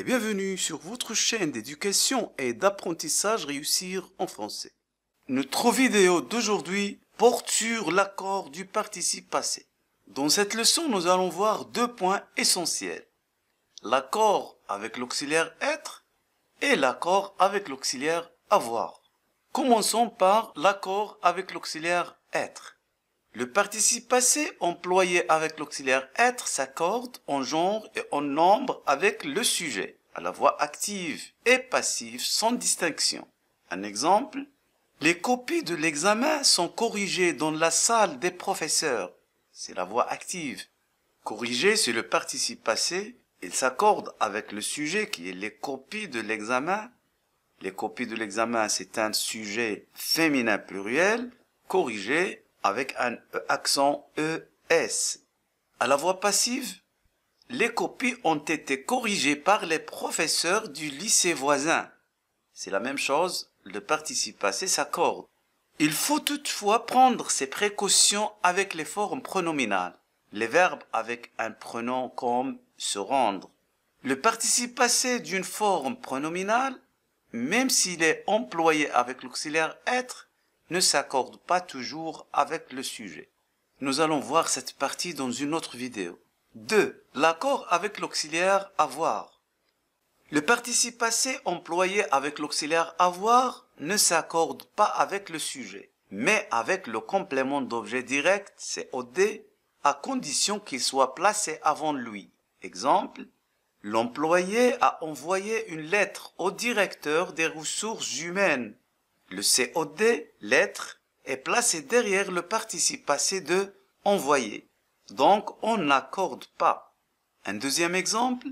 bienvenue sur votre chaîne d'éducation et d'apprentissage Réussir en français. Notre vidéo d'aujourd'hui porte sur l'accord du participe passé. Dans cette leçon, nous allons voir deux points essentiels. L'accord avec l'auxiliaire être et l'accord avec l'auxiliaire avoir. Commençons par l'accord avec l'auxiliaire être. Le participe passé employé avec l'auxiliaire être s'accorde en genre et en nombre avec le sujet, à la voix active et passive sans distinction. Un exemple, les copies de l'examen sont corrigées dans la salle des professeurs. C'est la voix active. Corriger, c'est le participe passé. Il s'accorde avec le sujet qui est les copies de l'examen. Les copies de l'examen, c'est un sujet féminin pluriel. Corriger avec un accent ES. À la voix passive, les copies ont été corrigées par les professeurs du lycée voisin. C'est la même chose, le participe passé s'accorde. Il faut toutefois prendre ses précautions avec les formes pronominales, les verbes avec un pronom comme se rendre. Le participe passé d'une forme pronominale, même s'il est employé avec l'auxiliaire être, ne s'accorde pas toujours avec le sujet. Nous allons voir cette partie dans une autre vidéo. 2. L'accord avec l'auxiliaire avoir. Le participe passé employé avec l'auxiliaire avoir ne s'accorde pas avec le sujet, mais avec le complément d'objet direct, COD, à condition qu'il soit placé avant lui. Exemple, l'employé a envoyé une lettre au directeur des ressources humaines. Le COD, lettre, est placé derrière le participe passé de envoyer. Donc, on n'accorde pas. Un deuxième exemple,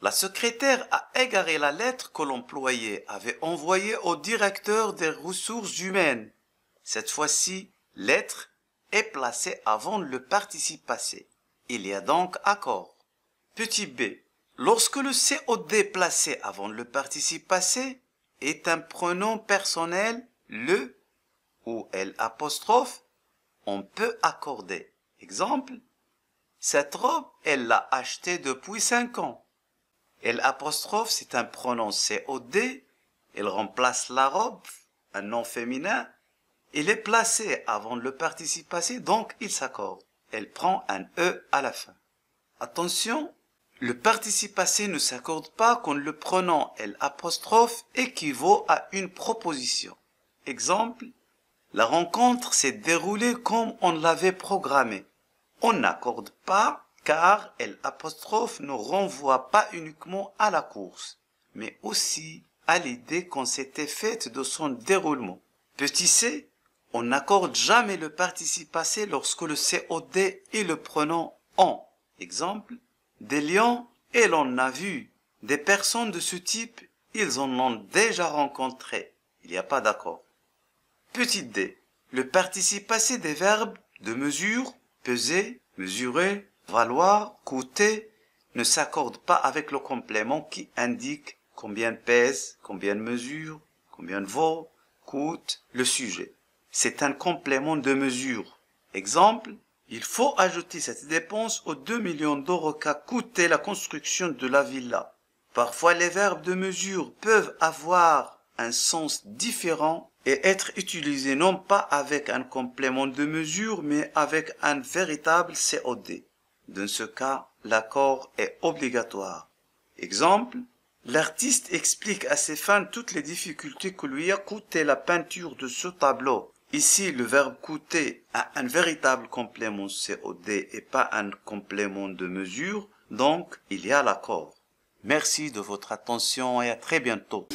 la secrétaire a égaré la lettre que l'employé avait envoyée au directeur des ressources humaines. Cette fois-ci, lettre est placée avant le participe passé. Il y a donc accord. Petit b. Lorsque le COD placé avant le participe passé est un pronom personnel, le ou l'apostrophe, on peut accorder. Exemple, cette robe, elle l'a achetée depuis 5 ans. L'apostrophe, c'est un pronom COD, il remplace la robe, un nom féminin, il est placé avant le participe passé, donc il s'accorde. Elle prend un E à la fin. Attention, le participe passé ne s'accorde pas quand le pronom l'apostrophe équivaut à une proposition. Exemple, la rencontre s'est déroulée comme on l'avait programmé. On n'accorde pas car l'apostrophe ne renvoie pas uniquement à la course, mais aussi à l'idée qu'on s'était faite de son déroulement. Petit c, on n'accorde jamais le participe passé lorsque le COD est le pronom on. Exemple, des lions, et l'on a vu. Des personnes de ce type, ils en ont déjà rencontré. Il n'y a pas d'accord. Petit d. Le participe passé des verbes de mesure, peser, mesurer, valoir, coûter, ne s'accorde pas avec le complément qui indique combien pèse, combien mesure, combien vaut, coûte le sujet. C'est un complément de mesure. Exemple, il faut ajouter cette dépense aux 2 millions d'euros qu'a coûté la construction de la villa. Parfois, les verbes de mesure peuvent avoir un sens différent et être utilisés non pas avec un complément de mesure, mais avec un véritable COD. Dans ce cas, l'accord est obligatoire. Exemple, l'artiste explique à ses fans toutes les difficultés que lui a coûté la peinture de ce tableau. Ici, le verbe coûter a un véritable complément COD et pas un complément de mesure, donc il y a l'accord. Merci de votre attention et à très bientôt.